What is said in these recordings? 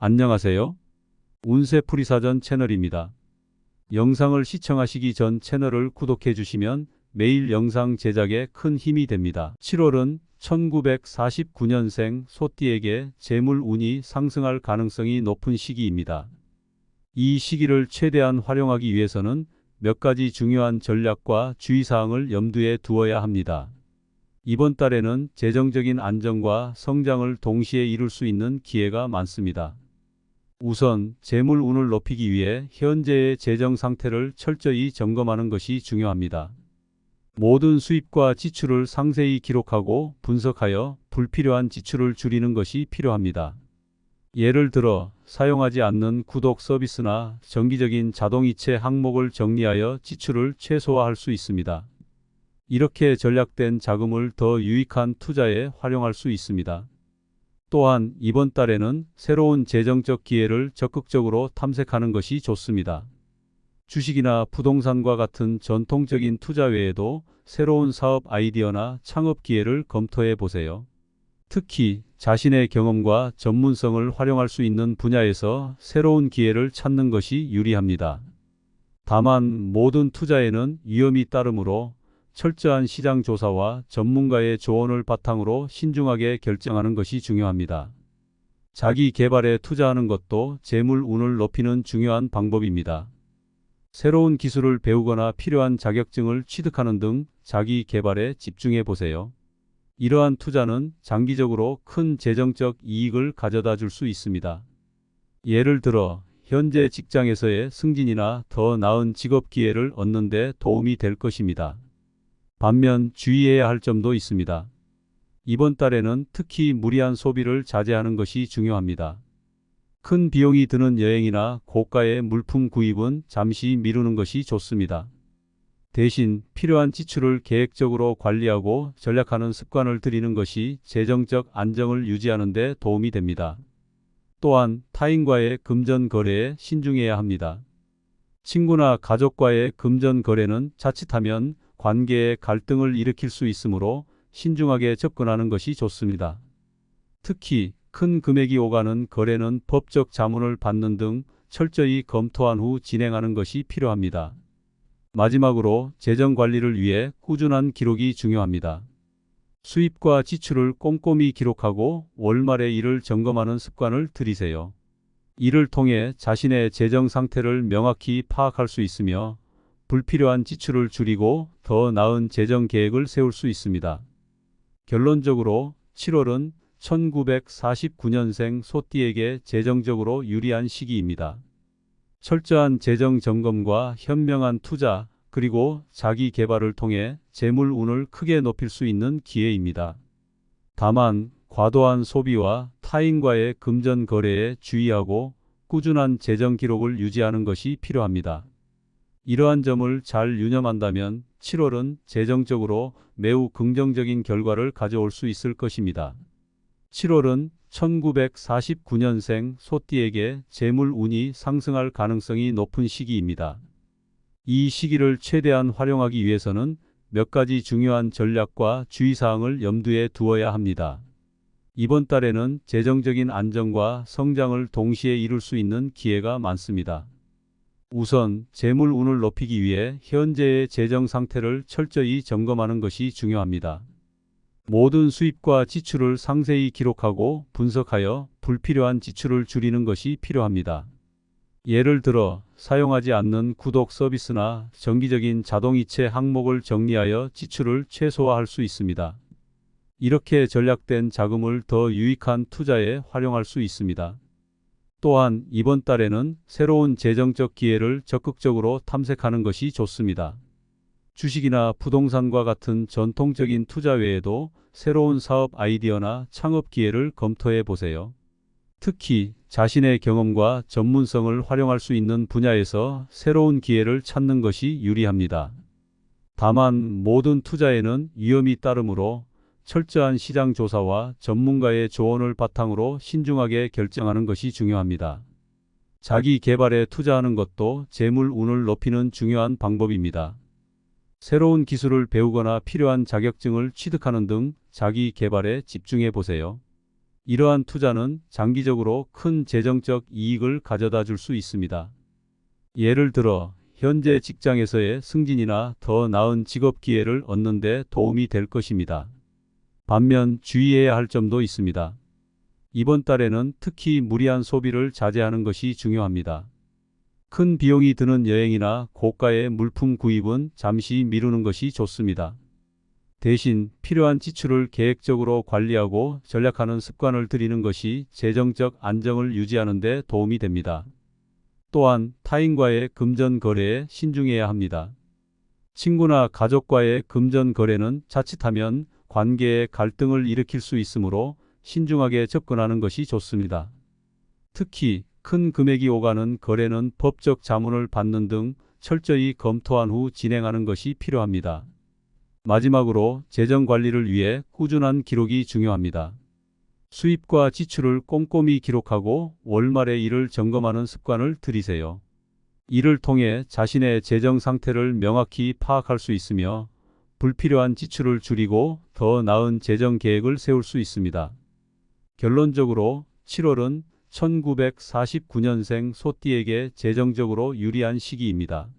안녕하세요. 운세풀이사전 채널입니다. 영상을 시청하시기 전 채널을 구독해 주시면 매일 영상 제작에 큰 힘이 됩니다. 7월은 1949년생 소띠에게 재물 운이 상승할 가능성이 높은 시기입니다. 이 시기를 최대한 활용하기 위해서는 몇 가지 중요한 전략과 주의사항을 염두에 두어야 합니다. 이번 달에는 재정적인 안정과 성장을 동시에 이룰 수 있는 기회가 많습니다. 우선 재물 운을 높이기 위해 현재의 재정 상태를 철저히 점검하는 것이 중요합니다. 모든 수입과 지출을 상세히 기록하고 분석하여 불필요한 지출을 줄이는 것이 필요합니다. 예를 들어 사용하지 않는 구독 서비스나 정기적인 자동이체 항목을 정리하여 지출을 최소화할 수 있습니다. 이렇게 전략된 자금을 더 유익한 투자에 활용할 수 있습니다. 또한 이번 달에는 새로운 재정적 기회를 적극적으로 탐색하는 것이 좋습니다. 주식이나 부동산과 같은 전통적인 투자 외에도 새로운 사업 아이디어나 창업 기회를 검토해 보세요. 특히 자신의 경험과 전문성을 활용할 수 있는 분야에서 새로운 기회를 찾는 것이 유리합니다. 다만 모든 투자에는 위험이 따르므로 철저한 시장 조사와 전문가의 조언을 바탕으로 신중하게 결정하는 것이 중요합니다. 자기 개발에 투자하는 것도 재물 운을 높이는 중요한 방법입니다. 새로운 기술을 배우거나 필요한 자격증을 취득하는 등 자기 개발에 집중해 보세요. 이러한 투자는 장기적으로 큰 재정적 이익을 가져다 줄 수 있습니다. 예를 들어 현재 직장에서의 승진이나 더 나은 직업 기회를 얻는 데 도움이 될 것입니다. 반면 주의해야 할 점도 있습니다. 이번 달에는 특히 무리한 소비를 자제하는 것이 중요합니다. 큰 비용이 드는 여행이나 고가의 물품 구입은 잠시 미루는 것이 좋습니다. 대신 필요한 지출을 계획적으로 관리하고 절약하는 습관을 들이는 것이 재정적 안정을 유지하는 데 도움이 됩니다. 또한 타인과의 금전 거래에 신중해야 합니다. 친구나 가족과의 금전 거래는 자칫하면 관계에 갈등을 일으킬 수 있으므로 신중하게 접근하는 것이 좋습니다. 특히 큰 금액이 오가는 거래는 법적 자문을 받는 등 철저히 검토한 후 진행하는 것이 필요합니다. 마지막으로 재정 관리를 위해 꾸준한 기록이 중요합니다. 수입과 지출을 꼼꼼히 기록하고 월말에 이를 점검하는 습관을 들이세요. 이를 통해 자신의 재정 상태를 명확히 파악할 수 있으며 불필요한 지출을 줄이고 더 나은 재정 계획을 세울 수 있습니다. 결론적으로 7월은 1949년생 소띠에게 재정적으로 유리한 시기입니다. 철저한 재정 점검과 현명한 투자, 그리고 자기 개발을 통해 재물 운을 크게 높일 수 있는 기회입니다. 다만 과도한 소비와 타인과의 금전 거래에 주의하고 꾸준한 재정 기록을 유지하는 것이 필요합니다. 이러한 점을 잘 유념한다면 7월은 재정적으로 매우 긍정적인 결과를 가져올 수 있을 것입니다. 7월은 1949년생 소띠에게 재물 운이 상승할 가능성이 높은 시기입니다. 이 시기를 최대한 활용하기 위해서는 몇 가지 중요한 전략과 주의사항을 염두에 두어야 합니다. 이번 달에는 재정적인 안정과 성장을 동시에 이룰 수 있는 기회가 많습니다. 우선 재물 운을 높이기 위해 현재의 재정 상태를 철저히 점검하는 것이 중요합니다. 모든 수입과 지출을 상세히 기록하고 분석하여 불필요한 지출을 줄이는 것이 필요합니다. 예를 들어 사용하지 않는 구독 서비스나 정기적인 자동이체 항목을 정리하여 지출을 최소화할 수 있습니다. 이렇게 전략된 자금을 더 유익한 투자에 활용할 수 있습니다. 또한 이번 달에는 새로운 재정적 기회를 적극적으로 탐색하는 것이 좋습니다. 주식이나 부동산과 같은 전통적인 투자 외에도 새로운 사업 아이디어나 창업 기회를 검토해 보세요. 특히 자신의 경험과 전문성을 활용할 수 있는 분야에서 새로운 기회를 찾는 것이 유리합니다. 다만 모든 투자에는 위험이 따르므로 철저한 시장 조사와 전문가의 조언을 바탕으로 신중하게 결정하는 것이 중요합니다. 자기 개발에 투자하는 것도 재물 운을 높이는 중요한 방법입니다. 새로운 기술을 배우거나 필요한 자격증을 취득하는 등 자기 개발에 집중해 보세요. 이러한 투자는 장기적으로 큰 재정적 이익을 가져다 줄 수 있습니다. 예를 들어 현재 직장에서의 승진이나 더 나은 직업 기회를 얻는 데 도움이 될 것입니다. 반면 주의해야 할 점도 있습니다. 이번 달에는 특히 무리한 소비를 자제하는 것이 중요합니다. 큰 비용이 드는 여행이나 고가의 물품 구입은 잠시 미루는 것이 좋습니다. 대신 필요한 지출을 계획적으로 관리하고 절약하는 습관을 들이는 것이 재정적 안정을 유지하는 데 도움이 됩니다. 또한 타인과의 금전 거래에 신중해야 합니다. 친구나 가족과의 금전 거래는 자칫하면 관계에 갈등을 일으킬 수 있으므로 신중하게 접근하는 것이 좋습니다. 특히 큰 금액이 오가는 거래는 법적 자문을 받는 등 철저히 검토한 후 진행하는 것이 필요합니다. 마지막으로 재정 관리를 위해 꾸준한 기록이 중요합니다. 수입과 지출을 꼼꼼히 기록하고 월말에 이를 점검하는 습관을 들이세요. 이를 통해 자신의 재정 상태를 명확히 파악할 수 있으며 불필요한 지출을 줄이고 더 나은 재정 계획을 세울 수 있습니다. 결론적으로 7월은 1949년생 소띠에게 재정적으로 유리한 시기입니다.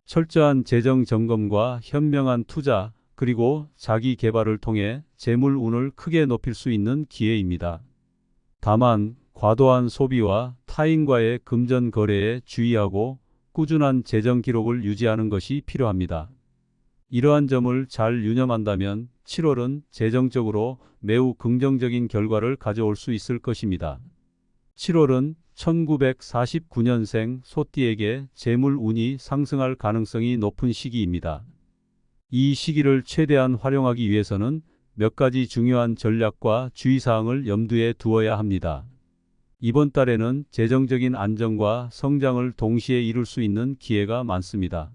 철저한 재정 점검과 현명한 투자, 그리고 자기 개발을 통해 재물 운을 크게 높일 수 있는 기회입니다. 다만 과도한 소비와 타인과의 금전 거래에 주의하고 꾸준한 재정 기록을 유지하는 것이 필요합니다. 이러한 점을 잘 유념한다면 7월은 재정적으로 매우 긍정적인 결과를 가져올 수 있을 것입니다. 7월은 1949년생 소띠에게 재물 운이 상승할 가능성이 높은 시기입니다. 이 시기를 최대한 활용하기 위해서는 몇 가지 중요한 전략과 주의사항을 염두에 두어야 합니다. 이번 달에는 재정적인 안정과 성장을 동시에 이룰 수 있는 기회가 많습니다.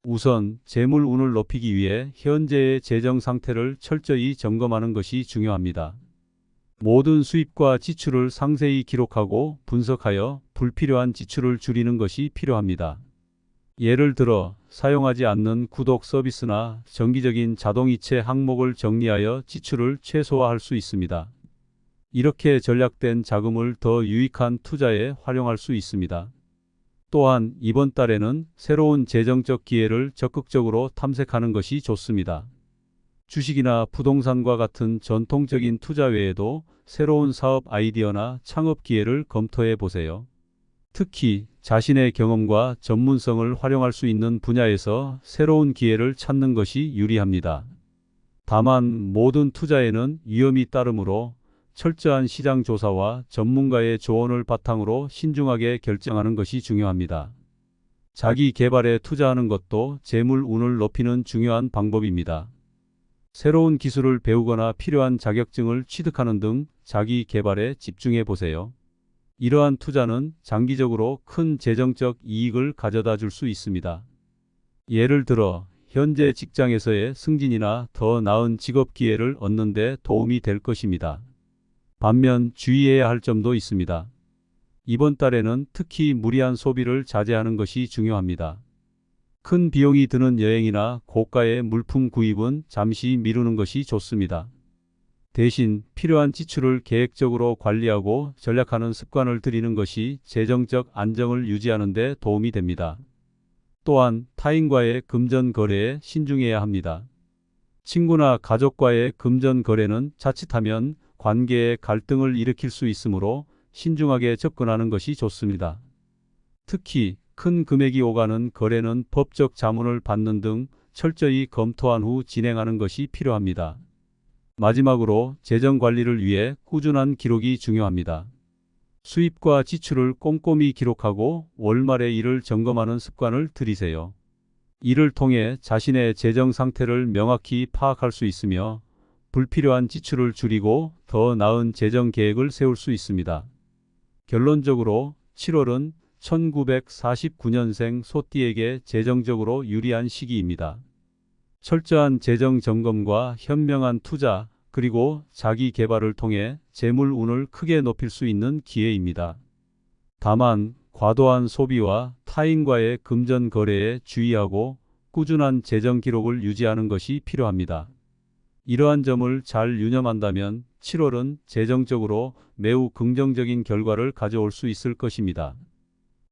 우선 재물 운을 높이기 위해 현재의 재정 상태를 철저히 점검하는 것이 중요합니다. 모든 수입과 지출을 상세히 기록하고 분석하여 불필요한 지출을 줄이는 것이 필요합니다. 예를 들어 사용하지 않는 구독 서비스나 정기적인 자동이체 항목을 정리하여 지출을 최소화할 수 있습니다. 이렇게 절약된 자금을 더 유익한 투자에 활용할 수 있습니다. 또한 이번 달에는 새로운 재정적 기회를 적극적으로 탐색하는 것이 좋습니다. 주식이나 부동산과 같은 전통적인 투자 외에도 새로운 사업 아이디어나 창업 기회를 검토해 보세요. 특히 자신의 경험과 전문성을 활용할 수 있는 분야에서 새로운 기회를 찾는 것이 유리합니다. 다만 모든 투자에는 위험이 따르므로 철저한 시장 조사와 전문가의 조언을 바탕으로 신중하게 결정하는 것이 중요합니다. 자기 개발에 투자하는 것도 재물 운을 높이는 중요한 방법입니다. 새로운 기술을 배우거나 필요한 자격증을 취득하는 등 자기 개발에 집중해 보세요. 이러한 투자는 장기적으로 큰 재정적 이익을 가져다 줄 수 있습니다. 예를 들어 현재 직장에서의 승진이나 더 나은 직업 기회를 얻는 데 도움이 될 것입니다. 반면 주의해야 할 점도 있습니다. 이번 달에는 특히 무리한 소비를 자제하는 것이 중요합니다. 큰 비용이 드는 여행이나 고가의 물품 구입은 잠시 미루는 것이 좋습니다. 대신 필요한 지출을 계획적으로 관리하고 절약하는 습관을 들이는 것이 재정적 안정을 유지하는 데 도움이 됩니다. 또한 타인과의 금전 거래에 신중해야 합니다. 친구나 가족과의 금전 거래는 자칫하면 관계에 갈등을 일으킬 수 있으므로 신중하게 접근하는 것이 좋습니다. 특히 큰 금액이 오가는 거래는 법적 자문을 받는 등 철저히 검토한 후 진행하는 것이 필요합니다. 마지막으로 재정 관리를 위해 꾸준한 기록이 중요합니다. 수입과 지출을 꼼꼼히 기록하고 월말에 이를 점검하는 습관을 들이세요. 이를 통해 자신의 재정 상태를 명확히 파악할 수 있으며 불필요한 지출을 줄이고 더 나은 재정 계획을 세울 수 있습니다. 결론적으로 7월은 1949년생 소띠에게 재정적으로 유리한 시기입니다. 철저한 재정 점검과 현명한 투자, 그리고 자기 개발을 통해 재물 운을 크게 높일 수 있는 기회입니다. 다만 과도한 소비와 타인과의 금전 거래에 주의하고 꾸준한 재정 기록을 유지하는 것이 필요합니다. 이러한 점을 잘 유념한다면 7월은 재정적으로 매우 긍정적인 결과를 가져올 수 있을 것입니다.